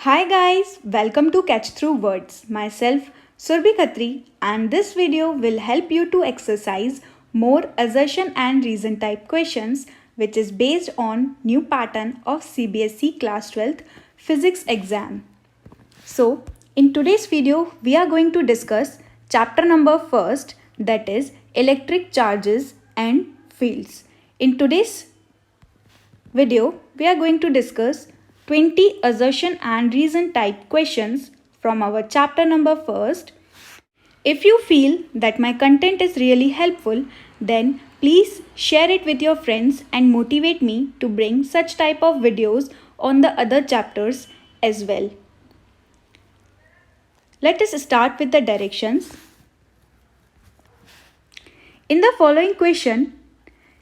Hi guys, welcome to Catch Through Words. Myself Surbhi Khatri, and this video will help you to exercise more assertion and reason type questions which is based on new pattern of CBSE class 12th physics exam. So, in today's video we are going to discuss chapter number first, that is electric charges and fields. In today's video we are going to discuss 20 assertion and reason type questions from our chapter number first. If you feel that my content is really helpful, then please share it with your friends and motivate me to bring such type of videos on the other chapters as well. Let us start with the directions. In the following question,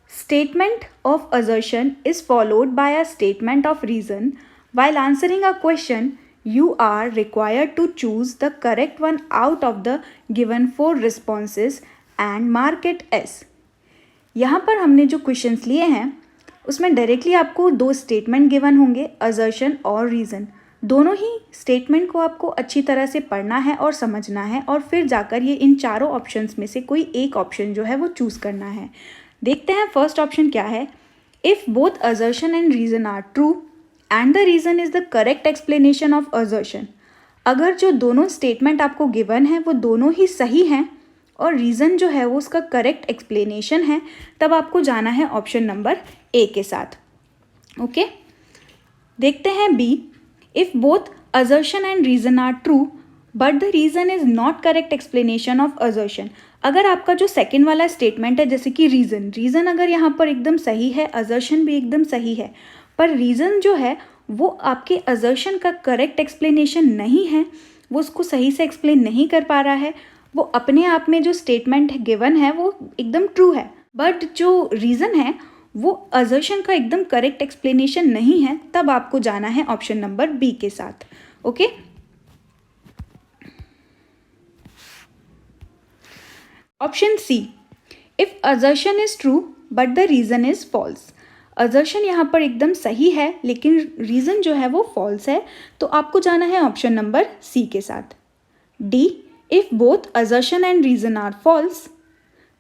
statement of assertion is followed by a statement of reason. While answering a question, you are required to choose the correct one out of the given 4 responses and mark it as. यहाँ पर हमने जो questions लिए हैं उसमें directly आपको 2 statement given होंगे, assertion और रीज़न। दोनों ही स्टेटमेंट को आपको अच्छी तरह से पढ़ना है और समझना है और फिर जाकर ये इन चारों ऑप्शंस में से कोई एक ऑप्शन जो है वो चूज़ करना है। देखते हैं फर्स्ट ऑप्शन क्या है। If both assertion and reason are true and the reason is the correct explanation of assertion. अगर जो दोनों स्टेटमेंट आपको गिवन है वो दोनों ही सही हैं और रीज़न जो है वो उसका करेक्ट एक्सप्लेनेशन है, तब आपको जाना है ऑप्शन नंबर ए के साथ। ओके, देखते हैं B. If both assertion and reason are true but the reason is not correct explanation of assertion. अगर आपका जो सेकेंड वाला स्टेटमेंट है, जैसे कि रीज़न अगर यहाँ पर एकदम सही है, असर्शन भी एकदम सही है, पर रीज़न जो है वो आपके असर्शन का करेक्ट एक्सप्लेनेशन नहीं है, वो उसको सही से एक्सप्लेन नहीं कर पा रहा है, वो अपने आप में जो स्टेटमेंट गिवन है वो एकदम ट्रू है, बट जो रीज़न है वो असर्शन का एकदम करेक्ट एक्सप्लेनेशन नहीं है, तब आपको जाना है ऑप्शन नंबर बी के साथ। Okay, option C. If assertion is true but the reason is false. Assertion यहाँ पर एकदम सही है लेकिन रीज़न जो है वो फॉल्स है, तो आपको जाना है ऑप्शन नंबर सी के साथ। D. If both assertion and reason are false.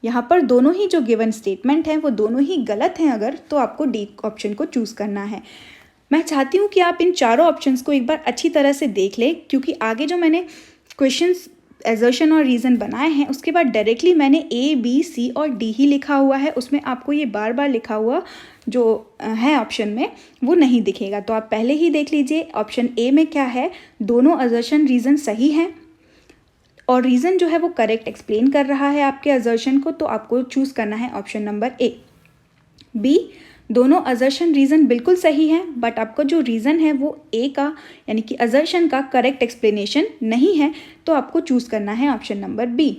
यहाँ पर दोनों ही जो गिवन स्टेटमेंट हैं वो दोनों ही गलत हैं अगर, तो आपको डी ऑप्शन को चूज़ करना है। मैं चाहती हूँ कि आप इन चारों ऑप्शंस को एक बार अच्छी तरह से देख लें, क्योंकि आगे जो मैंने क्वेश्चंस असर्शन और रीज़न बनाए हैं उसके बाद डायरेक्टली मैंने ए बी सी और डी ही लिखा हुआ है, उसमें आपको ये बार बार लिखा हुआ जो है ऑप्शन में वो नहीं दिखेगा। तो आप पहले ही देख लीजिए ऑप्शन ए में क्या है। दोनों असर्शन रीज़न सही हैं और रीज़न जो है वो करेक्ट एक्सप्लेन कर रहा है आपके असर्शन को, तो आपको चूज़ करना है ऑप्शन नंबर ए। बी। दोनों असर्शन रीज़न बिल्कुल सही हैं बट आपका जो रीज़न है वो ए का यानी कि असर्शन का करेक्ट एक्सप्लेनेशन नहीं है, तो आपको चूज़ करना है ऑप्शन नंबर बी।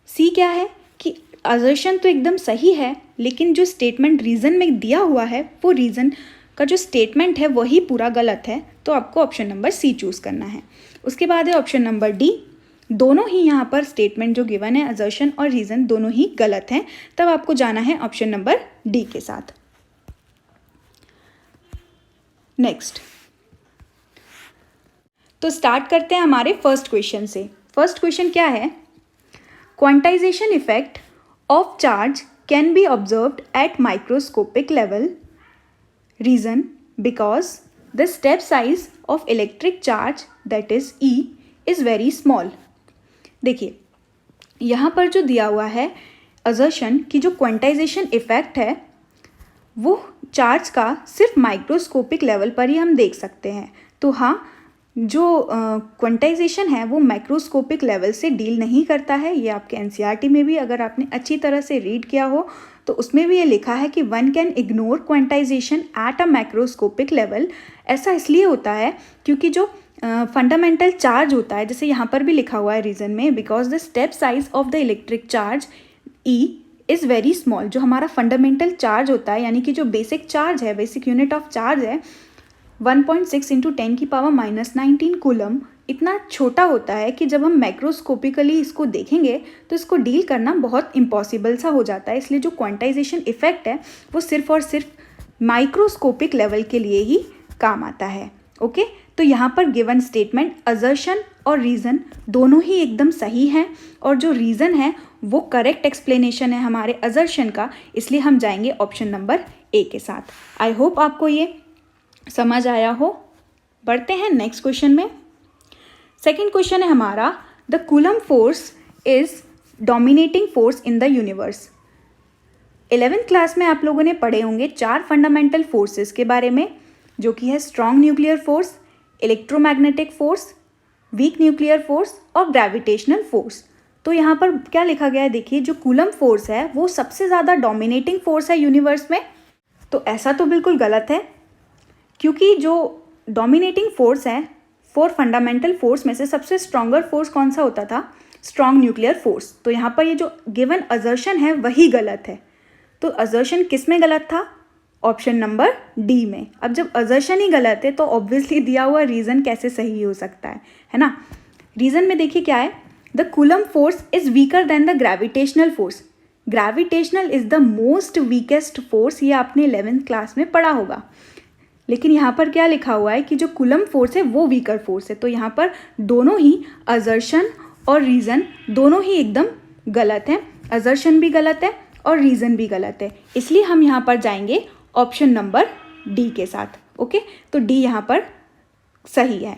सी क्या है कि असर्शन तो एकदम सही है लेकिन जो स्टेटमेंट रीज़न में दिया हुआ है वो रीज़न का जो स्टेटमेंट है वही पूरा गलत है, तो आपको ऑप्शन नंबर सी चूज़ करना है। उसके बाद है ऑप्शन नंबर डी। दोनों ही यहाँ पर स्टेटमेंट जो गिवन है असर्शन और रीज़न दोनों ही गलत हैं, तब आपको जाना है ऑप्शन नंबर डी के साथ। नेक्स्ट, तो स्टार्ट करते हैं हमारे फर्स्ट क्वेश्चन से। फर्स्ट क्वेश्चन क्या है। Quantization effect of charge can be observed eight microscopic level. Reason because the step size of electric charge that is E is very small. देखिए यहाँ पर जो दिया हुआ है असर्शन की जो क्वांटाइजेशन इफेक्ट है वो चार्ज का सिर्फ माइक्रोस्कोपिक लेवल पर ही हम देख सकते हैं। तो हाँ, जो क्वांटाइजेशन है वो माइक्रोस्कोपिक लेवल से डील नहीं करता है। ये आपके एनसीईआरटी में भी अगर आपने अच्छी तरह से रीड किया हो तो उसमें भी ये लिखा है कि one can ignore quantization at a microscopic level. ऐसा इसलिए होता है क्योंकि जो फंडामेंटल चार्ज होता है, जैसे यहाँ पर भी लिखा हुआ है रीज़न में, because the step size of the electric charge E is very small. जो हमारा फंडामेंटल चार्ज होता है यानी कि जो बेसिक चार्ज है, बेसिक यूनिट ऑफ चार्ज है 1.6 × 10⁻⁻19 कूलम, इतना छोटा होता है कि जब हम मैक्रोस्कोपिकली इसको देखेंगे तो इसको डील करना बहुत इम्पॉसिबल सा हो जाता है। इसलिए जो क्वांटाइजेशन इफेक्ट है वो सिर्फ और सिर्फ माइक्रोस्कोपिक लेवल के लिए ही काम आता है। ओके, तो यहाँ पर गिवन स्टेटमेंट असर्शन और रीज़न दोनों ही एकदम सही हैं और जो रीज़न है वो करेक्ट एक्सप्लेनेशन है हमारे असर्शन का, इसलिए हम जाएंगे ऑप्शन नंबर ए के साथ। आई होप आपको ये समझ आया हो। बढ़ते हैं नेक्स्ट क्वेश्चन में। सेकेंड क्वेश्चन है हमारा, the Coulomb force is dominating force in the universe. 11th class में आप लोगों ने पढ़े होंगे 4 फंडामेंटल फोर्सेस के बारे में, जो कि है strong nuclear force, electromagnetic force, weak nuclear force और ग्रेविटेशनल फोर्स। तो यहाँ पर क्या लिखा गया है, देखिए जो कूलम फोर्स है वो सबसे ज़्यादा डोमिनेटिंग फोर्स है यूनिवर्स में। तो ऐसा तो बिल्कुल गलत है, क्योंकि जो डोमिनेटिंग फोर्स है 4 फंडामेंटल फोर्स में से सबसे स्ट्रॉन्गर फोर्स कौन सा होता था, स्ट्रॉन्ग न्यूक्लियर फोर्स। तो यहाँ पर ये जो गिवन असर्शन है वही गलत है। तो असर्शन किस में गलत था, ऑप्शन नंबर डी में। अब जब असर्शन ही गलत है तो ऑब्वियसली दिया हुआ रीज़न कैसे सही हो सकता है ना। रीज़न में देखिए क्या है, the Coulomb force is weaker then the gravitational force. Gravitational is the most weakest force, ये आपने 11th क्लास में पढ़ा होगा। लेकिन यहाँ पर क्या लिखा हुआ है कि जो कूलम फोर्स है वो वीकर फोर्स है। तो यहाँ पर दोनों ही असर्शन और रीज़न दोनों ही एकदम गलत हैं। असर्शन भी गलत है और रीज़न भी गलत है, इसलिए हम यहाँ पर जाएंगे ऑप्शन नंबर डी के साथ। ओके, तो डी यहाँ पर सही है।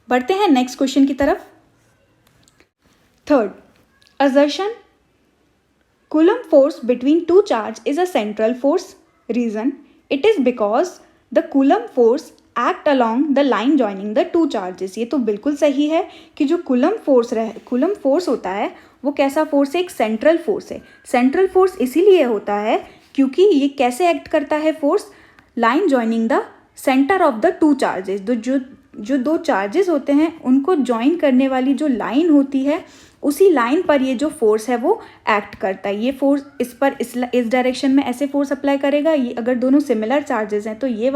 बढ़ते हैं नेक्स्ट क्वेश्चन की तरफ। Third, assertion Coulomb force between 2 charge is a central force. Reason, it is because the Coulomb force act along the line joining the 2 charges. ये तो बिल्कुल सही है कि जो कूलम फोर्स होता है वो कैसा फोर्स है, एक सेंट्रल फोर्स है। सेंट्रल फोर्स इसीलिए होता है क्योंकि ये कैसे एक्ट करता है force, line joining the centre of the 2 charges. जो 2 चार्जेस होते हैं उनको ज्वाइन करने वाली जो लाइन होती है उसी लाइन पर ये जो फोर्स है वो एक्ट करता है। ये फोर्स इस पर इस डायरेक्शन में ऐसे फोर्स अप्लाई करेगा। ये अगर दोनों सिमिलर चार्जेस हैं तो ये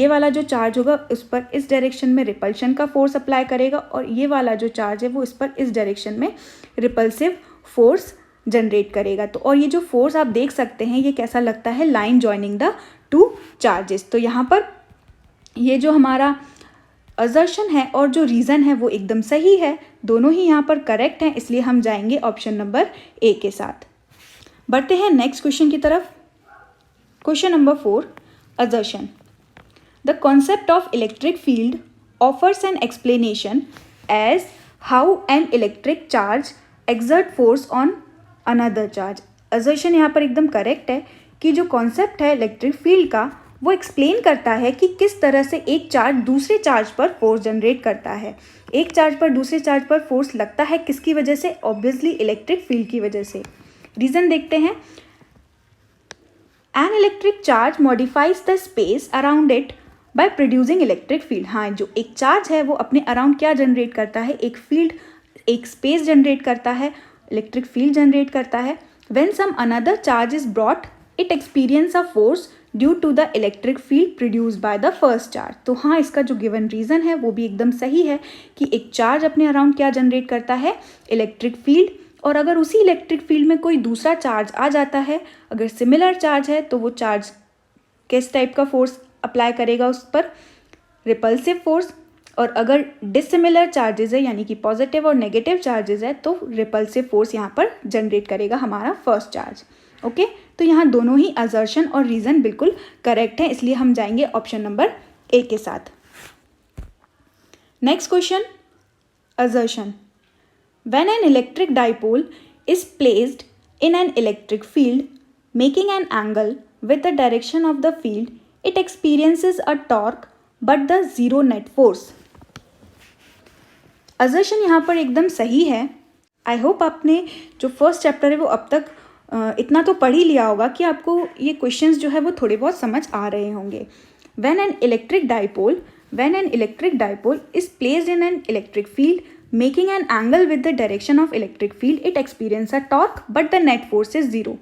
वाला जो चार्ज होगा उस पर इस डायरेक्शन में रिपल्शन का फोर्स अप्लाई करेगा और ये वाला जो चार्ज है वो इस पर इस डायरेक्शन में रिपल्सिव फोर्स जनरेट करेगा। तो और ये जो फोर्स आप देख सकते हैं ये कैसा लगता है, लाइन जॉइनिंग द 2 चार्जेस। तो यहाँ पर ये जो हमारा असर्शन है और जो रीज़न है वो एकदम सही है, दोनों ही यहाँ पर करेक्ट हैं, इसलिए हम जाएंगे ऑप्शन नंबर ए के साथ। बढ़ते हैं नेक्स्ट क्वेश्चन की तरफ। Question number 4, assertion the concept of electric field offers an explanation as how an electric charge exert force on another charge. Assertion यहाँ पर एकदम करेक्ट है कि जो कॉन्सेप्ट है इलेक्ट्रिक फील्ड का वो एक्सप्लेन करता है कि किस तरह से एक चार्ज दूसरे चार्ज पर फोर्स जनरेट करता है। एक चार्ज पर दूसरे चार्ज पर फोर्स लगता है किसकी वजह से, ऑब्वियसली इलेक्ट्रिक फील्ड की वजह से। रीज़न देखते हैं, N electric charge modifies the space around it by producing electric field. हाँ, जो एक चार्ज है वो अपने अराउंड क्या जनरेट करता है, एक फील्ड, एक स्पेस जनरेट करता है, इलेक्ट्रिक फील्ड जनरेट करता है। When some another charge is brought it experience a force due to the electric field produce by the first charge. तो हाँ, इसका जो गिवन रीज़न है वो भी एकदम सही है कि एक चार्ज अपने अराउंड क्या जनरेट करता है, इलेक्ट्रिक फील्ड। और अगर उसी इलेक्ट्रिक फील्ड में कोई दूसरा चार्ज आ जाता है, अगर सिमिलर चार्ज है तो वो चार्ज किस टाइप का फोर्स अप्लाई करेगा उस पर, रिपल्सिव फोर्स। और अगर डिसिमिलर चार्जेस है यानी कि पॉजिटिव और नेगेटिव चार्जेस है तो रिपल्सिव फोर्स यहाँ पर जनरेट करेगा हमारा फर्स्ट चार्ज। ओके, तो यहाँ दोनों ही असर्शन और रीज़न बिल्कुल करेक्ट है, इसलिए हम जाएंगे ऑप्शन नंबर ए के साथ। Next question, assertion when an electric dipole is placed in an electric field making an angle with the direction of the field it experiences a torque but the zero net force. Assertion यहाँ पर एकदम सही है। I hope आपने जो first chapter है वो अब तक इतना तो पढ़ ही लिया होगा कि आपको ये क्वेश्चंस जो है वो थोड़े बहुत समझ आ रहे होंगे। When an electric dipole is placed in an electric field making an angle with the direction of electric field it experience a torque but the net force is zero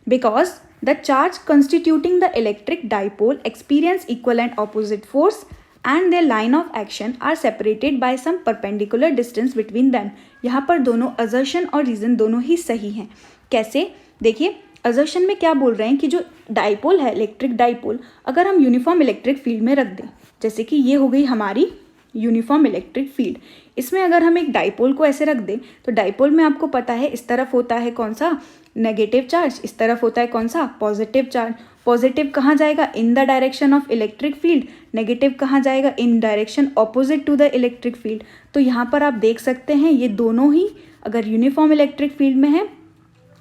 because the charge constituting the electric dipole experience equal and opposite force and their line of action are separated by some perpendicular distance between them। यहाँ पर दोनों assertion और reason दोनों ही सही हैं। कैसे, देखिए, assertion में क्या बोल रहे हैं कि जो डाइपोल है, इलेक्ट्रिक डाइपोल, अगर हम यूनिफॉर्म इलेक्ट्रिक फील्ड में रख दें, जैसे कि ये हो गई हमारी यूनिफॉर्म इलेक्ट्रिक फील्ड, इसमें अगर हम एक डाइपोल को ऐसे रख दें तो डाइपोल में आपको पता है इस तरफ होता है कौन सा, नेगेटिव चार्ज, इस तरफ होता है कौन सा, पॉजिटिव चार्ज। पॉजिटिव कहाँ जाएगा, in the direction of electric field, negative कहाँ जाएगा, in direction opposite to the electric field. तो यहाँ पर आप देख सकते हैं ये दोनों ही अगर यूनिफॉर्म इलेक्ट्रिक फील्ड में है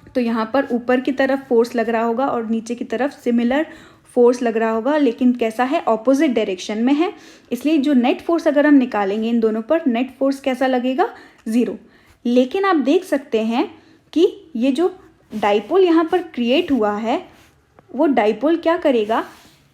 तो यहाँ पर ऊपर की तरफ फोर्स लग रहा होगा और नीचे की तरफ सिमिलर फोर्स लग रहा होगा, लेकिन कैसा है, ऑपोजिट डायरेक्शन में है। इसलिए जो नेट फोर्स अगर हम निकालेंगे इन दोनों पर, नेट फोर्स कैसा लगेगा, 0। लेकिन आप देख सकते हैं कि ये जो डाइपोल यहाँ पर क्रिएट हुआ है वो डाइपोल क्या करेगा,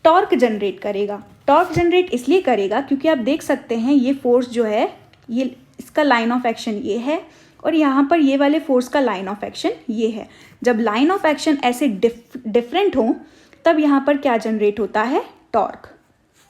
टॉर्क जनरेट करेगा। टॉर्क जनरेट इसलिए करेगा क्योंकि आप देख सकते हैं ये फोर्स जो है, ये इसका लाइन ऑफ एक्शन ये है और यहाँ पर ये वाले फोर्स का लाइन ऑफ एक्शन ये है। जब लाइन ऑफ एक्शन ऐसे डिफरेंट हो तब यहाँ पर क्या जनरेट होता है, torque.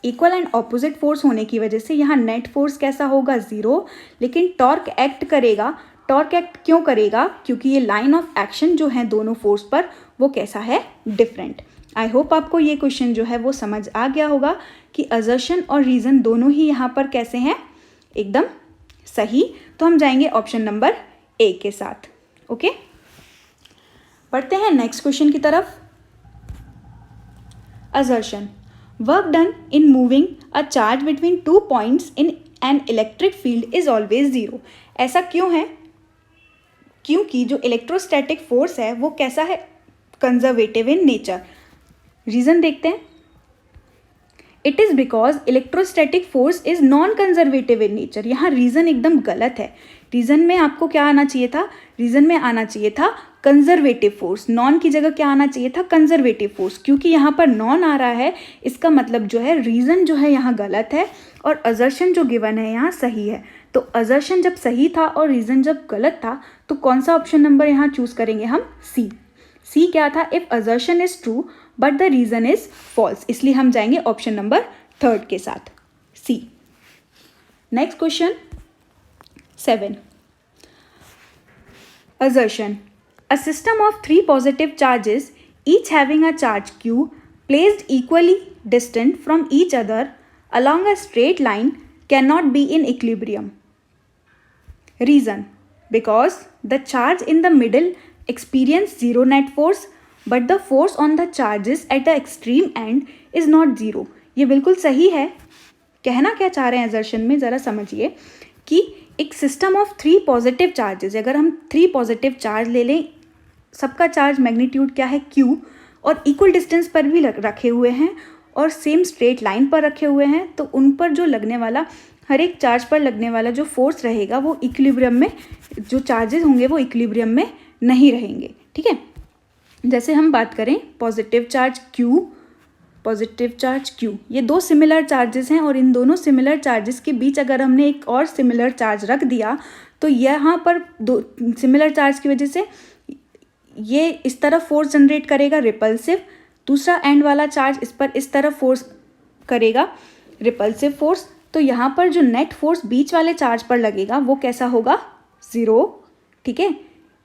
Equal and opposite force होने की वजह से यहाँ नेट फोर्स कैसा होगा, 0, लेकिन टॉर्क एक्ट करेगा। टॉर्क एक्ट क्यों करेगा, क्योंकि ये लाइन ऑफ एक्शन जो है दोनों फोर्स पर वो कैसा है, डिफरेंट। आई होप आपको ये क्वेश्चन जो है वो समझ आ गया होगा कि असर्शन और रीज़न दोनों ही यहाँ पर कैसे हैं, एकदम सही। तो हम जाएंगे ऑप्शन नंबर ए के साथ। ओके, बढ़ते हैं नेक्स्ट क्वेश्चन की तरफ। Assertion, work done in moving a charge between 2 points in an electric field is always 0। ऐसा क्यों है, क्योंकि जो इलेक्ट्रोस्टैटिक फोर्स है वो कैसा है, कंजर्वेटिव इन नेचर। रीज़न देखते हैं। It is because electrostatic force is non conservative in nature. यहाँ रीज़न एकदम गलत है। रीज़न में आपको क्या आना चाहिए था, रीज़न में आना चाहिए था कंजर्वेटिव फोर्स। नॉन की जगह क्या आना चाहिए था, कंजर्वेटिव फोर्स। क्योंकि यहाँ पर नॉन आ रहा है, इसका मतलब जो है रीज़न जो है यहाँ गलत है और असर्शन जो गिवन है यहाँ सही है। तो असर्शन जब सही था और रीज़न जब गलत था तो कौन सा ऑप्शन नंबर यहाँ चूज़ करेंगे हम, सी। सी क्या था, if assertion is true but the reason is false. इसलिए हम जाएंगे ऑप्शन नंबर 3 के साथ, C. Next question 7। Assertion. A system of 3 positive charges, each having a charge q, placed equally distant from each other along a straight line, cannot be in equilibrium. Reason. Because the charge in the middle experience 0 net force, but the force on the charges at the extreme end is not 0. ये बिल्कुल सही है। कहना क्या चाह रहे हैं assertion में, ज़रा समझिए कि एक सिस्टम ऑफ 3 पॉजिटिव चार्जेस, अगर हम 3 पॉजिटिव चार्ज ले लें, सबका चार्ज मैग्नीट्यूड क्या है, Q, और इक्वल डिस्टेंस पर भी रखे हुए हैं और सेम स्ट्रेट लाइन पर रखे हुए हैं, तो उन पर जो लगने वाला, हर एक चार्ज पर लगने वाला जो फोर्स रहेगा वो इक्विलिब्रियम में, जो चार्जेस होंगे वो इक्विलिब्रियम में नहीं रहेंगे। ठीक है, जैसे हम बात करें positive charge Q, positive charge Q, ये 2 सिमिलर चार्जेस हैं और इन दोनों सिमिलर चार्जेस के बीच अगर हमने एक और सिमिलर चार्ज रख दिया तो यहाँ पर 2 सिमिलर चार्ज की वजह से ये इस तरफ फोर्स जनरेट करेगा, रिपल्सिव। दूसरा एंड वाला चार्ज इस पर इस तरफ फोर्स करेगा, रिपल्सिव फोर्स। तो यहाँ पर जो नेट फोर्स बीच वाले चार्ज पर लगेगा वो कैसा होगा, 0। ठीक है,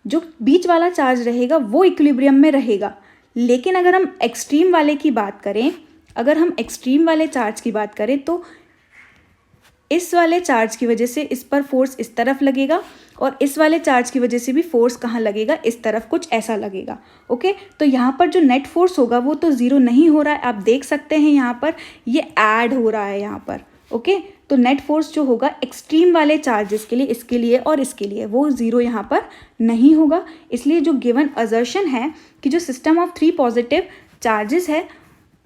जो बीच वाला चार्ज रहेगा वो इक्विलिब्रियम में रहेगा। लेकिन अगर हम एक्सट्रीम वाले की बात करें, अगर हम एक्सट्रीम वाले चार्ज की बात करें तो इस वाले चार्ज की वजह से इस पर फोर्स इस तरफ लगेगा और इस वाले चार्ज की वजह से भी फोर्स कहाँ लगेगा, इस तरफ कुछ ऐसा लगेगा। ओके, तो यहाँ पर जो नेट फोर्स होगा वो तो 0 नहीं हो रहा है, आप देख सकते हैं यहाँ पर ये ऐड हो रहा है यहाँ पर। ओके, तो नेट फोर्स जो होगा एक्सट्रीम वाले चार्जेस के लिए, इसके लिए और इसके लिए, वो 0 यहाँ पर नहीं होगा। इसलिए जो गिवन असर्शन है कि जो सिस्टम ऑफ 3 पॉजिटिव चार्जेस है,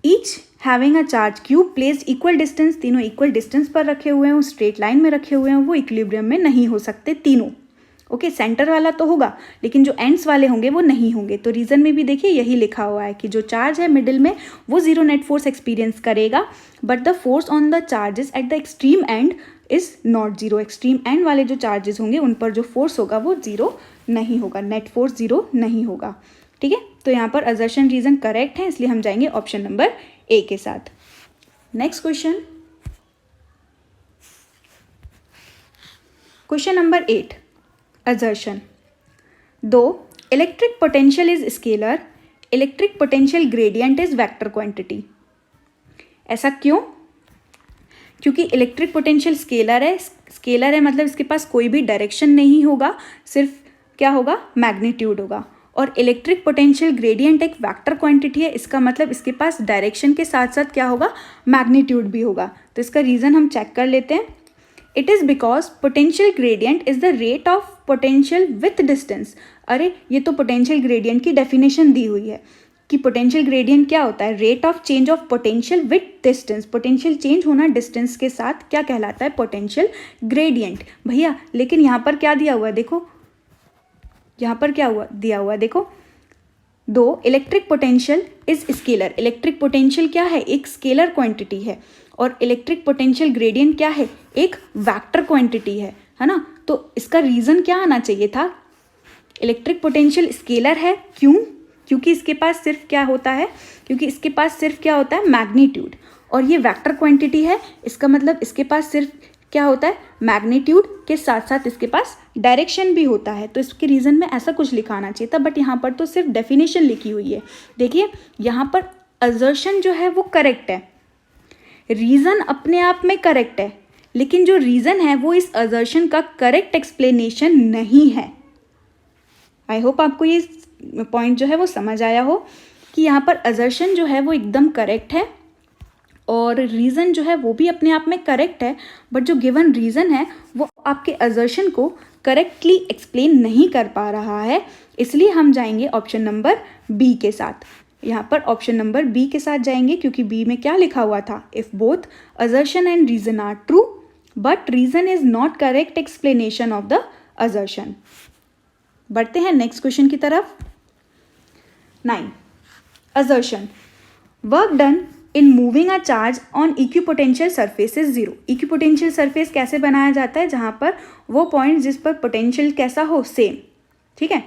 each having a charge Q placed equal distance, तीनों इक्वल डिस्टेंस पर रखे हुए हैं, स्ट्रेट लाइन में रखे हुए हैं, वो इक्विलिब्रियम में नहीं हो सकते तीनों। ओके, सेंटर वाला तो होगा लेकिन जो एंड्स वाले होंगे वो नहीं होंगे। तो रीज़न में भी देखिए यही लिखा हुआ है कि जो चार्ज है मिडिल में वो 0 नेट फोर्स एक्सपीरियंस करेगा, but the force on the charges at the extreme and is not 0। Extreme and वाले जो चार्जेस होंगे उन पर जो फोर्स होगा वो 0 नहीं होगा, नेट फोर्स 0 नहीं होगा। ठीक है, तो यहाँ पर असर्शन रीज़न करेक्ट है, इसलिए हम जाएंगे ऑप्शन नंबर ए के साथ। Next question, question number 8। Assertion. Though electric potential is scalar, electric potential gradient is vector quantity. ऐसा क्यों? क्योंकि इलेक्ट्रिक पोटेंशियल स्केलर है, स्केलर है मतलब इसके पास कोई भी डायरेक्शन नहीं होगा, सिर्फ क्या होगा, मैग्नीट्यूड होगा। और इलेक्ट्रिक पोटेंशियल ग्रेडियंट एक वेक्टर क्वांटिटी है, इसका मतलब इसके पास डायरेक्शन के साथ साथ क्या होगा, मैग्नीट्यूड भी होगा। तो इसका रीज़न हम चेक कर लेते हैं। It is because potential gradient is the rate of potential with distance. अरे ये तो पोटेंशियल ग्रेडियंट की डेफिनेशन दी हुई है कि पोटेंशियल ग्रेडियंट क्या होता है, rate of change of potential with distance. Potential change होना डिस्टेंस के साथ क्या कहलाता है, पोटेंशियल ग्रेडियंट। भैया लेकिन यहाँ पर क्या दिया हुआ है, देखो यहाँ पर क्या दिया हुआ है, देखो दो electric potential is scalar. Electric potential क्या है, एक स्केलर क्वांटिटी है, और इलेक्ट्रिक पोटेंशियल ग्रेडियंट क्या है, एक वेक्टर क्वांटिटी है ना। तो इसका रीज़न क्या आना चाहिए था, इलेक्ट्रिक पोटेंशियल स्केलर है, क्यों? क्योंकि इसके पास सिर्फ क्या होता है, क्योंकि इसके पास सिर्फ क्या होता है, मैग्नीट्यूड। और ये वेक्टर क्वांटिटी है, इसका मतलब इसके पास सिर्फ क्या होता है, मैग्नीट्यूड के साथ साथ इसके पास डायरेक्शन भी होता है। तो इसके रीज़न में ऐसा कुछ लिखाना चाहिए था, बट यहाँ पर तो सिर्फ डेफिनेशन लिखी हुई है। देखिए यहाँ पर असर्शन जो है वो करेक्ट है, रीज़न अपने आप में करेक्ट है, लेकिन जो रीज़न है वो इस असर्शन का करेक्ट एक्सप्लेनेशन नहीं है। आई होप आपको ये पॉइंट जो है वो समझ आया हो कि यहाँ पर असर्शन जो है वो एकदम करेक्ट है और रीज़न जो है वो भी अपने आप में करेक्ट है, बट जो गिवन रीज़न है वो आपके असर्शन को करेक्टली एक्सप्लेन नहीं कर पा रहा है। इसलिए हम जाएंगे ऑप्शन नंबर बी के साथ। यहाँ पर ऑप्शन नंबर बी के साथ जाएंगे, क्योंकि बी में क्या लिखा हुआ था, if both assertion and reason are true but reason is not correct explanation of the assertion. बढ़ते हैं नेक्स्ट क्वेश्चन की तरफ। 9. Assertion. Work done in moving a charge on equipotential surface is 0. Equipotential surface कैसे बनाया जाता है, जहाँ पर वो पॉइंट जिस पर पोटेंशियल कैसा हो, सेम। ठीक है,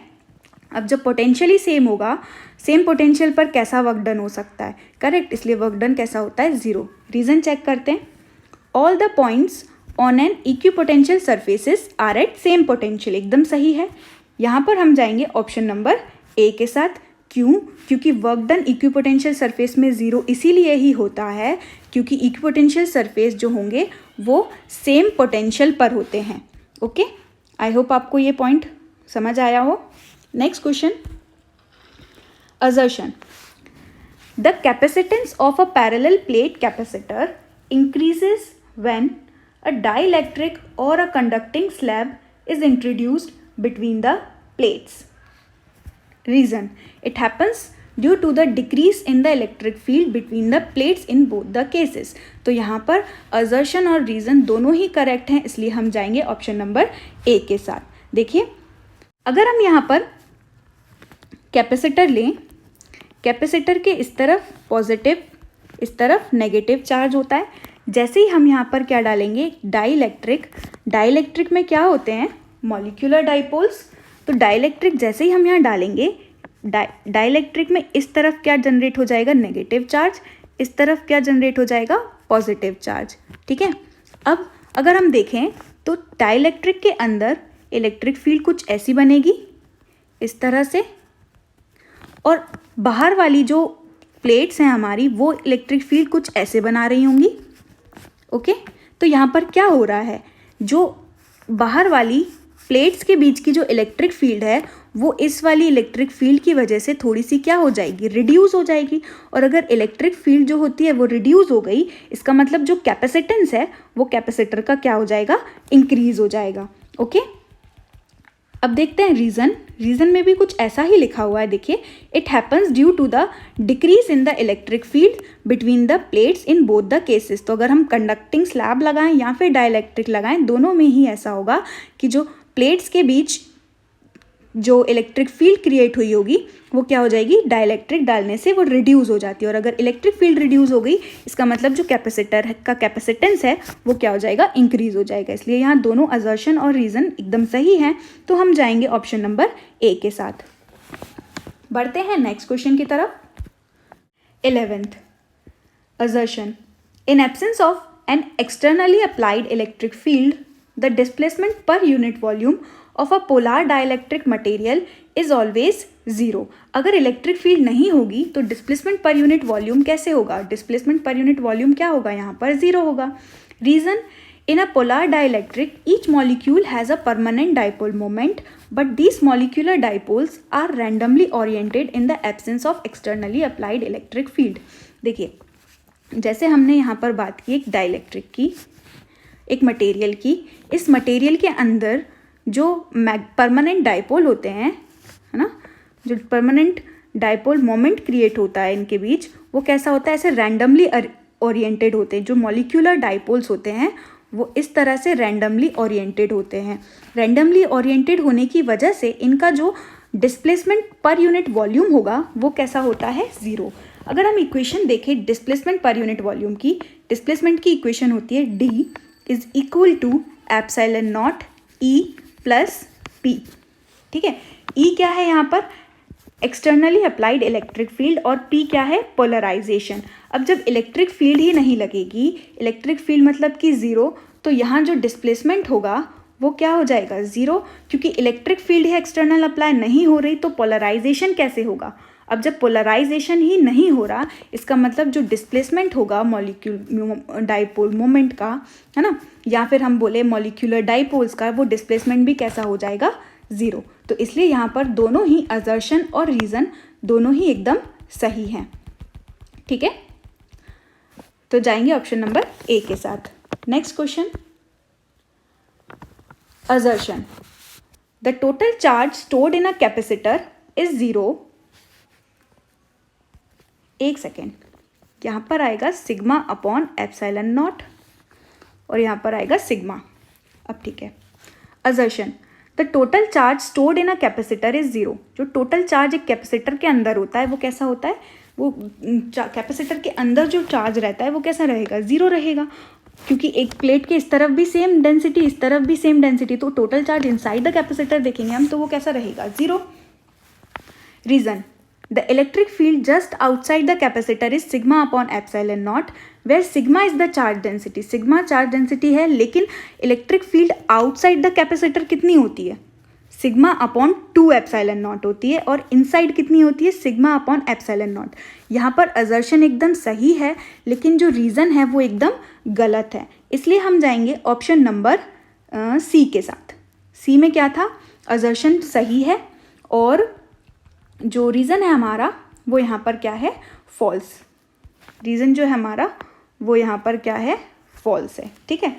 अब जब पोटेंशियल ही सेम होगा, सेम पोटेंशियल पर कैसा वर्क डन हो सकता है, करेक्ट, इसलिए वर्क डन कैसा होता है, 0। रीज़न चेक करते हैं। All the points on an equipotential surfaces are at same potential, एकदम सही है। यहाँ पर हम जाएंगे ऑप्शन नंबर ए के साथ। क्यों? क्योंकि वर्क डन इक्विपोटेंशियल सरफेस में 0 इसीलिए ही होता है क्योंकि इक्विपोटेंशियल सरफेस जो होंगे वो सेम पोटेंशियल पर होते हैं। ओके, आई होप आपको ये पॉइंट समझ आया हो। Next question, assertion. The capacitance of a parallel plate capacitor increases when a dielectric और a conducting slab is introduced between the plates. Reason, it happens due to the decrease in the electric field between the plates in both the cases. तो यहाँ पर assertion और reason दोनों ही correct हैं, इसलिए हम जाएंगे ऑप्शन नंबर ए के साथ। देखिए अगर हम यहाँ पर कैपेसिटर लें, कैपेसिटर के इस तरफ पॉजिटिव, इस तरफ नेगेटिव चार्ज होता है। जैसे ही हम यहाँ पर क्या डालेंगे, डाइलेक्ट्रिक, डाइलेक्ट्रिक में क्या होते हैं, मॉलिक्यूलर डाइपोल्स। तो डाइलेक्ट्रिक जैसे ही हम यहाँ डालेंगे, डाइलेक्ट्रिक में इस तरफ क्या जनरेट हो जाएगा, नेगेटिव चार्ज, इस तरफ क्या जनरेट हो जाएगा, पॉजिटिव चार्ज। ठीक है, अब अगर हम देखें तो डाइलेक्ट्रिक के अंदर इलेक्ट्रिक फील्ड कुछ ऐसी बनेगी इस तरह से, और बाहर वाली जो प्लेट्स हैं हमारी वो इलेक्ट्रिक फील्ड कुछ ऐसे बना रही होंगी। ओके, तो यहाँ पर क्या हो रहा है, जो बाहर वाली प्लेट्स के बीच की जो इलेक्ट्रिक फील्ड है वो इस वाली इलेक्ट्रिक फील्ड की वजह से थोड़ी सी क्या हो जाएगी, रिड्यूस हो जाएगी। और अगर इलेक्ट्रिक फील्ड जो होती है वो रिड्यूस हो गई, इसका मतलब जो कैपेसिटेंस है वो कैपेसिटर का क्या हो जाएगा, इंक्रीज हो जाएगा। ओके, अब देखते हैं रीज़न। रीज़न में भी कुछ ऐसा ही लिखा हुआ है, देखिए, it happens due to the decrease in the electric field between the plates in both the cases. तो अगर हम कंडक्टिंग स्लैब लगाएं या फिर डाइलेक्ट्रिक लगाएं, दोनों में ही ऐसा होगा कि जो प्लेट्स के बीच जो इलेक्ट्रिक फील्ड क्रिएट हुई होगी वो क्या हो जाएगी, डाइलेक्ट्रिक डालने से वो रिड्यूस हो जाती है। और अगर इलेक्ट्रिक फील्ड रिड्यूस हो गई, इसका मतलब जो कैपेसिटर का कैपेसिटेंस है वो क्या हो जाएगा, इंक्रीज हो जाएगा। इसलिए यहाँ दोनों असर्शन और रीज़न एकदम सही हैं, तो हम जाएंगे ऑप्शन नंबर ए के साथ। बढ़ते हैं नेक्स्ट क्वेश्चन की तरफ। 11th, assertion. In absence of an externally applied electric field the displacement per unit volume of a polar dielectric material is always zero. अगर इलेक्ट्रिक फील्ड नहीं होगी तो डिस्प्लेसमेंट पर यूनिट वॉल्यूम कैसे होगा? Displacement per unit volume क्या होगा? यहाँ पर ज़ीरो होगा। Reason, in a polar dielectric, each molecule has a permanent dipole moment, but these molecular dipoles are randomly oriented in the absence of externally applied electric field. देखिए, जैसे हमने यहाँ पर बात की एक डाइलेक्ट्रिक की, एक मटेरियल की, इस मटेरियल के अंदर जो परमानेंट डाइपोल होते हैं, है ना, जो परमानेंट डाइपोल मोमेंट क्रिएट होता है इनके बीच, वो कैसा होता है? ऐसे रैंडमली ओरिएंटेड होते हैं। जो मॉलिक्यूलर डाइपोल्स होते हैं वो इस तरह से रैंडमली ओरिएंटेड होते हैं। रैंडमली ओरिएंटेड होने की वजह से इनका जो डिस्प्लेसमेंट पर यूनिट वॉल्यूम होगा वो कैसा होता है? ज़ीरो। अगर हम इक्वेशन देखें डिस्प्लेसमेंट पर यूनिट वॉल्यूम की, डिस्प्लेसमेंट की इक्वेशन होती है D is equal to epsilon naught E plus P। ठीक है, E क्या है यहाँ पर? एक्सटर्नली अप्लाइड इलेक्ट्रिक फील्ड, और P क्या है? पोलराइजेशन। अब जब इलेक्ट्रिक फील्ड ही नहीं लगेगी, इलेक्ट्रिक फील्ड मतलब कि ज़ीरो, तो यहाँ जो डिस्प्लेसमेंट होगा वो क्या हो जाएगा? ज़ीरो, क्योंकि इलेक्ट्रिक फील्ड है एक्सटर्नल अप्लाई नहीं हो रही, तो पोलराइजेशन कैसे होगा? अब जब पोलराइजेशन ही नहीं हो रहा, इसका मतलब जो डिस्प्लेसमेंट होगा मॉलिक्यूल डाइपोल मोमेंट का, है ना, या फिर हम बोले मॉलिक्यूलर डाइपोल्स का, वो डिस्प्लेसमेंट भी कैसा हो जाएगा? ज़ीरो। तो इसलिए यहाँ पर दोनों ही असर्शन और रीज़न दोनों ही एकदम सही हैं। ठीक है, तो जाएंगे ऑप्शन नंबर ए के साथ। Next question, assertion, the total charge stored in a capacitor is zero. एक सेकेंड, यहाँ पर आएगा सिग्मा अपॉन एप्सिलॉन नॉट और यहाँ पर आएगा सिग्मा। अब ठीक है, assertion, the total charge stored in a capacitor is zero. जो टोटल चार्ज एक कैपेसिटर के अंदर होता है वो कैसा होता है? वो कैपेसिटर के अंदर जो चार्ज रहता है वो कैसा रहेगा? ज़ीरो रहेगा, क्योंकि एक प्लेट के इस तरफ भी सेम डेंसिटी, इस तरफ भी सेम डेंसिटी, तो total charge inside the capacitor देखेंगे हम तो वो कैसा रहेगा? Zero. Reason, the electric field just outside the capacitor is sigma upon epsilon naught, where sigma is the charge density. Sigma charge density है, लेकिन electric field outside the capacitor कितनी होती है? सिग्मा अपॉन 2 एप्सिलॉन नॉट होती है, और inside कितनी होती है? Sigma upon epsilon not. यहाँ पर असर्शन एकदम सही है, लेकिन जो रीज़न है वो एकदम गलत है, इसलिए हम जाएंगे ऑप्शन नंबर सी के साथ। सी में क्या था? असर्शन सही है, और जो रीज़न है हमारा वो यहाँ पर क्या है? फॉल्स। रीज़न जो है हमारा वो यहाँ पर क्या है? फॉल्स है। ठीक है,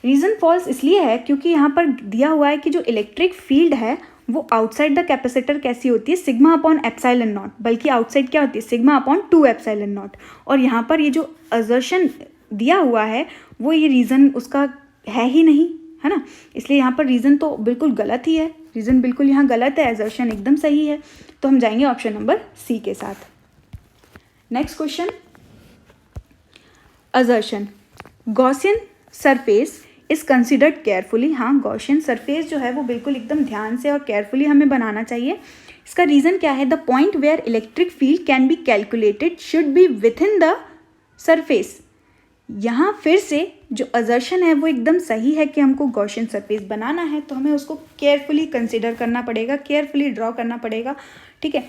रीज़न फॉल्स इसलिए है क्योंकि यहाँ पर दिया हुआ है कि जो इलेक्ट्रिक फील्ड है वो आउटसाइड द कैपेसिटर कैसी होती है? सिग्मा अपॉन एप्सिलॉन नॉट, बल्कि आउटसाइड क्या होती है? Sigma upon 2 epsilon not. और यहाँ पर ये जो असर्शन दिया हुआ है वो ये रीज़न उसका है ही नहीं, है ना, इसलिए यहाँ पर रीज़न तो बिल्कुल गलत ही है। रीज़न बिल्कुल यहाँ गलत है, असर्शन एकदम सही है, तो हम जाएंगे ऑप्शन नंबर सी के साथ। Next question, assertion, Gaussian surface is considered carefully. हाँ, गॉसियन सरफेस जो है वो बिल्कुल एकदम ध्यान से और केयरफुली हमें बनाना चाहिए। इसका रीज़न क्या है? The point where electric field can be calculated should be within the surface. यहाँ फिर से जो असर्शन है वो एकदम सही है कि हमको गॉसियन सरफेस बनाना है, तो हमें उसको केयरफुली कंसिडर करना पड़ेगा, केयरफुली ड्रॉ करना पड़ेगा। ठीक है,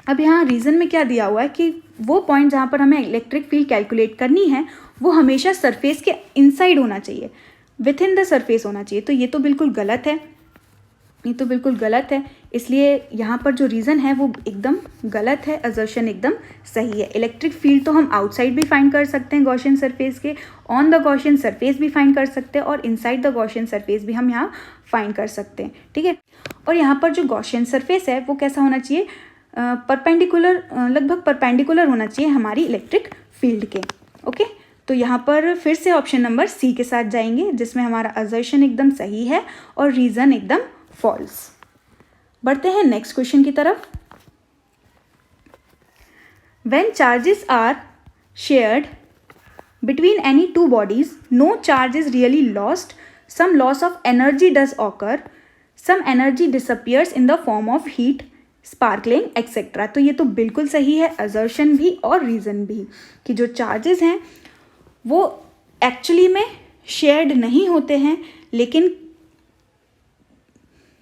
अब यहाँ रीज़न में क्या दिया हुआ है कि वो पॉइंट जहाँ पर हमें इलेक्ट्रिक फील्ड कैलकुलेट करनी है वो हमेशा सरफेस के इनसाइड होना चाहिए, विथ इन द सरफेस होना चाहिए। तो ये तो बिल्कुल गलत है, ये तो बिल्कुल गलत है, इसलिए यहाँ पर जो रीज़न है वो एकदम गलत है, असर्शन एकदम सही है। इलेक्ट्रिक फील्ड तो हम आउटसाइड भी फाइंड कर सकते हैं गॉसियन सरफेस के, ऑन द गॉसियन सरफेस भी फाइंड कर सकते हैं, और इनसाइड द गॉसियन सरफेस भी हम यहाँ फाइंड कर सकते हैं। ठीक है, और यहाँ पर जो गॉसियन सरफेस है वो कैसा होना चाहिए? परपेंडिकुलर, लगभग परपेंडिकुलर होना चाहिए हमारी इलेक्ट्रिक फील्ड के। ओके, तो यहाँ पर फिर से ऑप्शन नंबर सी के साथ जाएंगे, जिसमें हमारा असर्शन एकदम सही है और रीज़न एकदम फॉल्स। बढ़ते हैं नेक्स्ट क्वेश्चन की तरफ। When charges are shared between any two bodies, no charge is really lost, some loss of energy does occur, some energy disappears in the form of heat, sparkling etcetera. तो ये तो बिल्कुल सही है, assertion भी और रीज़न भी, कि जो चार्जेस हैं वो एक्चुअली में शेयर्ड नहीं होते हैं, लेकिन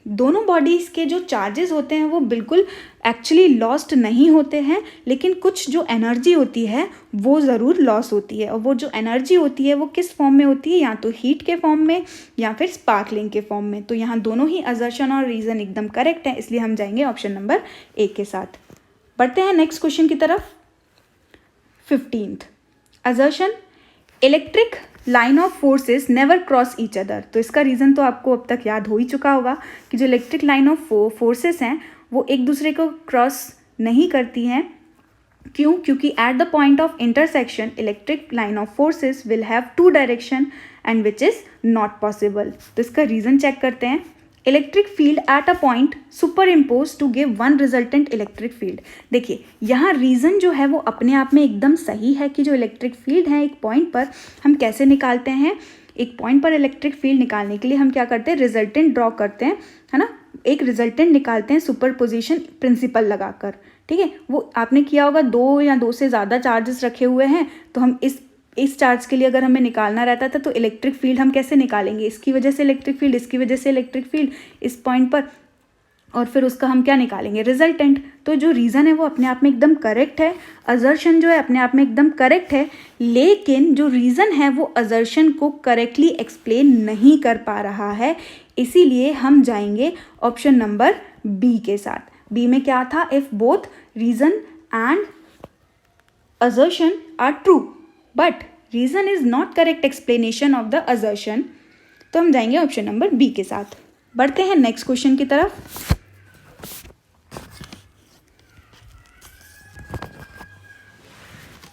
दोनों बॉडीज़ के जो चार्जेस होते हैं वो बिल्कुल एक्चुअली लॉस्ट नहीं होते हैं, लेकिन कुछ जो एनर्जी होती है वो ज़रूर लॉस होती है। और वो जो एनर्जी होती है वो किस फॉर्म में होती है, या तो हीट के फॉर्म में या फिर स्पार्कलिंग के फॉर्म में। तो यहाँ दोनों ही असर्शन और रीज़न एकदम करेक्ट है, इसलिए हम जाएंगे ऑप्शन नंबर ए के साथ। बढ़ते हैं नेक्स्ट क्वेश्चन की तरफ। 15th assertion, electric line of forces never cross each other. तो इसका रीज़न तो आपको अब तक याद हो ही चुका होगा कि जो इलेक्ट्रिक लाइन ऑफ फोर्सेस हैं वो एक दूसरे को क्रॉस नहीं करती हैं। क्यों? क्योंकि at the point of intersection electric line of forces will have two direction and which is not possible. तो इसका रीज़न चेक करते हैं। Electric field at a point superimpose to give one resultant electric field. देखिए यहाँ reason जो है वो अपने आप में एकदम सही है कि जो इलेक्ट्रिक फील्ड है एक पॉइंट पर हम कैसे निकालते हैं। एक पॉइंट पर इलेक्ट्रिक फील्ड निकालने के लिए हम क्या करते हैं, रिजल्टेंट ड्रॉ करते हैं, है ना। एक रिजल्टेंट निकालते हैं सुपरपोजिशन प्रिंसिपल लगाकर, ठीक है। वो आपने किया होगा, दो या दो से ज़्यादा चार्जेस रखे हुए हैं, तो हम इस चार्ज के लिए अगर हमें निकालना रहता था तो इलेक्ट्रिक फील्ड हम कैसे निकालेंगे, इसकी वजह से इलेक्ट्रिक फील्ड, इसकी वजह से इलेक्ट्रिक फील्ड इस पॉइंट पर, और फिर उसका हम क्या निकालेंगे, रिजल्टेंट। तो जो रीज़न है वो अपने आप में एकदम करेक्ट है, असर्शन जो है अपने आप में एकदम करेक्ट है, लेकिन जो रीज़न है वो असर्शन को करेक्टली एक्सप्लेन नहीं कर पा रहा है, इसीलिए हम जाएंगे ऑप्शन नंबर बी के साथ। बी में क्या था, if both reason and assertion are true but reason is not correct explanation of the assertion। तो हम जाएंगे ऑप्शन नंबर बी के साथ। बढ़ते हैं नेक्स्ट क्वेश्चन की तरफ।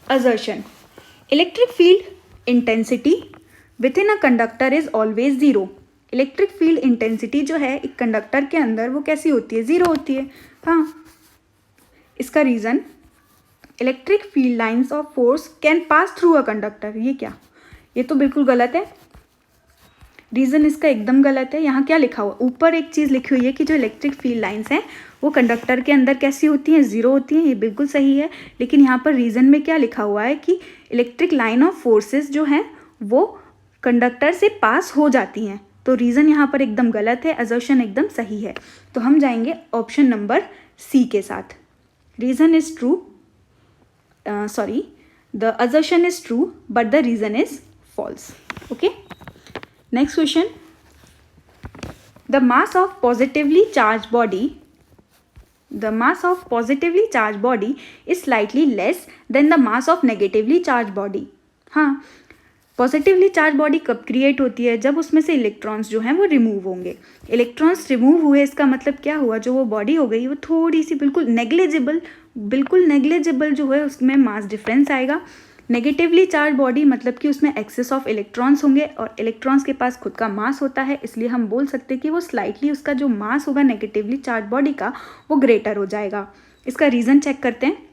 assertion, electric field intensity within a conductor is always zero। Electric field intensity जो है एक कंडक्टर के अंदर वो कैसी होती है, ज़ीरो होती है। हाँ, इसका reason, electric field lines of force can pass through a conductor. ये क्या, ये तो बिल्कुल गलत है, रीज़न इसका एकदम गलत है। यहाँ क्या लिखा हुआ, ऊपर एक चीज़ लिखी हुई है कि जो इलेक्ट्रिक फील्ड लाइन्स हैं वो कंडक्टर के अंदर कैसी होती हैं, ज़ीरो होती हैं, ये बिल्कुल सही है। लेकिन यहाँ पर रीज़न में क्या लिखा हुआ है कि इलेक्ट्रिक लाइन ऑफ फोर्सेस जो हैं वो कंडक्टर से पास हो जाती हैं। तो रीज़न यहाँ पर एकदम गलत है, असर्शन एकदम सही है। तो हम जाएंगे ऑप्शन नंबर सी के साथ। Reason is true, the assertion is true but the reason is false। okay, next question, the mass of positively charged body is slightly less than the mass of negatively charged body। हाँ, positively charged body कब create होती है, जब उसमें से electrons जो हैं वो रिमूव होंगे। इलेक्ट्रॉन्स रिमूव हुए, इसका मतलब क्या हुआ, जो वो बॉडी हो गई वो थोड़ी सी बिल्कुल नेग्लिजिबल जो है उसमें मास डिफरेंस आएगा। नेगेटिवली चार्ज बॉडी मतलब कि उसमें एक्सेस ऑफ इलेक्ट्रॉन्स होंगे और इलेक्ट्रॉन्स के पास खुद का मास होता है, इसलिए हम बोल सकते हैं कि वो स्लाइटली उसका जो मास होगा नेगेटिवली चार्ज बॉडी का वो ग्रेटर हो जाएगा। इसका रीज़न चेक करते हैं।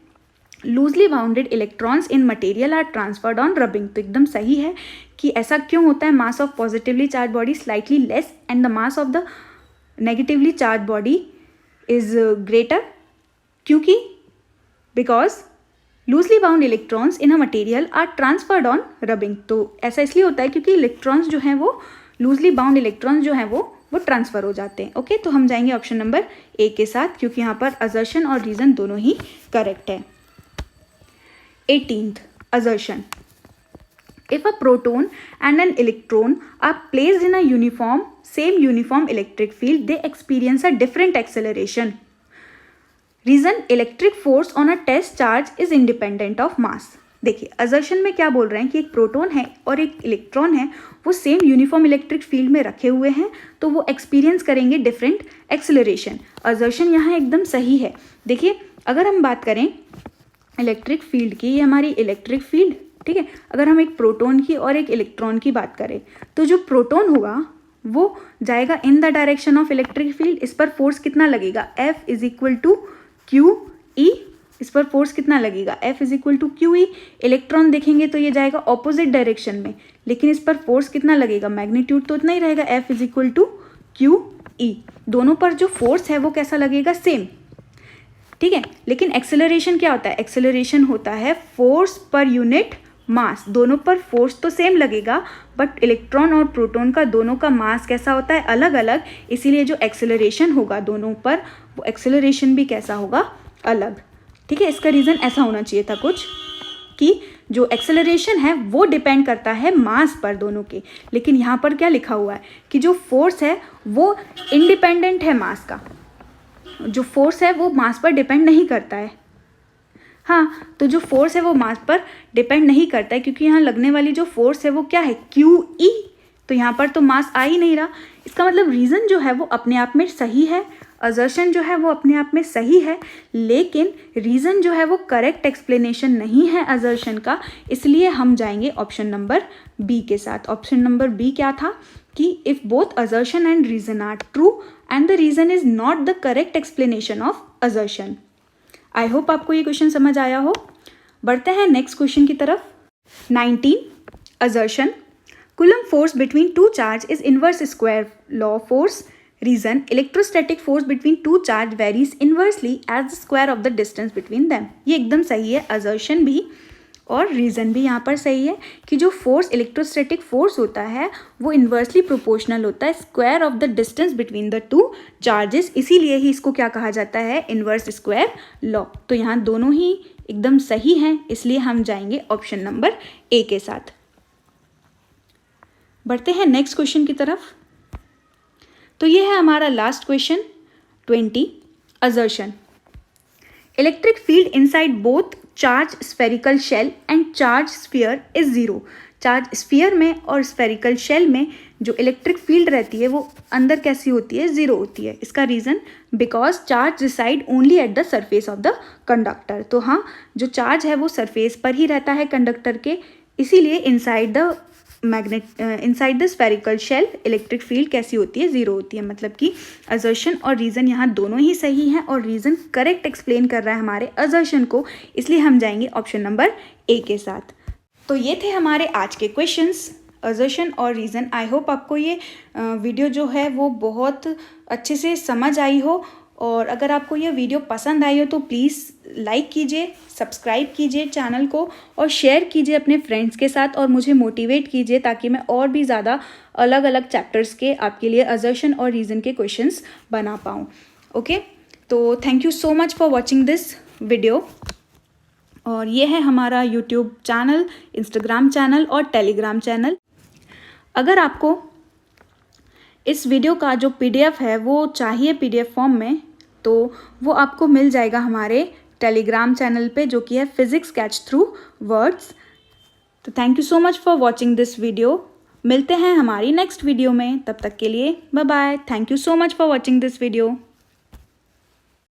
Loosely bounded electrons in material are transferred on rubbing. तो एकदम सही है कि ऐसा क्यों होता है, mass of positively charged body slightly less and the mass of the negatively charged body is greater, क्योंकि because loosely bound electrons in a material are transferred on rubbing. तो ऐसा इसलिए होता है क्योंकि इलेक्ट्रॉन्स जो हैं वो लूजली बाउंड इलेक्ट्रॉन्स जो हैं वो ट्रांसफ़र हो जाते हैं। ओके, तो हम जाएंगे ऑप्शन नंबर ए के साथ, क्योंकि यहाँ पर असर्शन और रीज़न दोनों ही करेक्ट है। 18th assertion, if a proton and an electron are placed in a same uniform electric field, they experience a different acceleration। Reason, electric force on a test charge is independent of mass। देखिए assertion में क्या बोल रहे हैं कि एक proton है और एक इलेक्ट्रॉन है, वो सेम यूनिफॉर्म इलेक्ट्रिक फील्ड में रखे हुए हैं, तो वो एक्सपीरियंस करेंगे डिफरेंट एक्सेलरेशन। असर्शन यहाँ एकदम सही है। देखिए अगर हम बात करें इलेक्ट्रिक फील्ड की, ये हमारी इलेक्ट्रिक फील्ड, ठीक है। अगर हम एक प्रोटॉन की और एक इलेक्ट्रॉन की बात करें तो जो प्रोटॉन होगा वो जाएगा in the direction of electric field. इस पर फोर्स कितना लगेगा, F is equal to q E. इस पर फोर्स कितना लगेगा, F is equal to q E. Electron देखेंगे तो ये जाएगा ऑपोजिट डायरेक्शन में, लेकिन इस पर फोर्स कितना लगेगा, मैग्नीट्यूड तो इतना ही रहेगा, F is equal to q E. दोनों पर जो फोर्स है वो कैसा लगेगा, सेम, ठीक है। लेकिन एक्सेलरेशन क्या होता है, एक्सेलरेशन होता है फोर्स पर यूनिट मास, दोनों पर फोर्स तो सेम लगेगा बट इलेक्ट्रॉन और प्रोटॉन का दोनों का मास कैसा होता है, अलग अलग, इसीलिए जो एक्सेलरेशन होगा दोनों पर वो एक्सेलरेशन भी कैसा होगा, अलग। ठीक है, इसका रीज़न ऐसा होना चाहिए था कुछ कि जो एक्सेलरेशन है वो डिपेंड करता है मास पर दोनों के, लेकिन यहाँ पर क्या लिखा हुआ है कि जो फोर्स है वो इंडिपेंडेंट है मास का, जो फोर्स है वो मास पर डिपेंड नहीं करता है। हाँ, तो जो फोर्स है वो मास पर डिपेंड नहीं करता है क्योंकि यहाँ लगने वाली जो फोर्स है वो क्या है, QE, तो यहाँ पर तो मास आ ही नहीं रहा। इसका मतलब रीज़न जो है वो अपने आप में सही है, असर्शन जो है वो अपने आप में सही है, लेकिन रीज़न जो है वो करेक्ट एक्सप्लेनेशन नहीं है असर्शन का, इसलिए हम जाएंगे ऑप्शन नंबर बी के साथ। ऑप्शन नंबर बी क्या था कि if both assertion and reason are true and the reason is not the correct explanation of assertion. I hope आपको ये क्वेश्चन समझ आया हो। बढ़ते हैं नेक्स्ट क्वेश्चन की तरफ। 19 assertion, Coulomb force between two charge is inverse square law force. Reason, electrostatic force between two charge varies inversely as the square of the distance between them. ये एकदम सही है, assertion भी और रीज़न भी यहाँ पर सही है कि जो फोर्स इलेक्ट्रोस्टैटिक फोर्स होता है वो इन्वर्सली प्रोपोर्शनल होता है square of the distance between the two charges, इसीलिए ही इसको क्या कहा जाता है, इन्वर्स स्क्वायर लॉ। तो यहाँ दोनों ही एकदम सही हैं, इसलिए हम जाएंगे ऑप्शन नंबर ए के साथ। बढ़ते हैं नेक्स्ट क्वेश्चन की तरफ। तो ये है हमारा last question 20 assertion, electric field inside both charge spherical shell and charge sphere is zero. Charge sphere में और स्फेरिकल शेल में जो इलेक्ट्रिक फील्ड रहती है वो अंदर कैसी होती है, ज़ीरो होती है। इसका reason, because charge reside only at the surface of the conductor. तो हाँ, जो चार्ज है वो सरफेस पर ही रहता है कंडक्टर के, इसीलिए inside the spherical shell electric field कैसी होती है, ज़ीरो होती है। मतलब कि असर्शन और रीज़न यहाँ दोनों ही सही हैं और रीज़न करेक्ट एक्सप्लेन कर रहा है हमारे असर्शन को, इसलिए हम जाएंगे ऑप्शन नंबर ए के साथ। तो ये थे हमारे आज के क्वेश्चंस, असर्शन और रीज़न। आई होप आपको ये वीडियो जो है वो बहुत अच्छे से समझ आई हो, और अगर आपको यह वीडियो पसंद आई हो तो प्लीज़ लाइक कीजिए, सब्सक्राइब कीजिए चैनल को और शेयर कीजिए अपने फ्रेंड्स के साथ, और मुझे मोटिवेट कीजिए ताकि मैं और भी ज़्यादा अलग अलग चैप्टर्स के आपके लिए असर्शन और रीज़न के क्वेश्चंस बना पाऊँ। ओके, तो thank you so much for watching this video. और ये है हमारा यूट्यूब चैनल, इंस्टाग्राम चैनल और टेलीग्राम चैनल। अगर आपको इस वीडियो का जो PDF है वो चाहिए PDF फॉर्म में, तो वो आपको मिल जाएगा हमारे टेलीग्राम चैनल पे, जो कि है फिजिक्स कैच थ्रू वर्ड्स। तो thank you so much for watching this video. मिलते हैं हमारी नेक्स्ट वीडियो में, तब तक के लिए bye bye. Thank you so much for watching this video.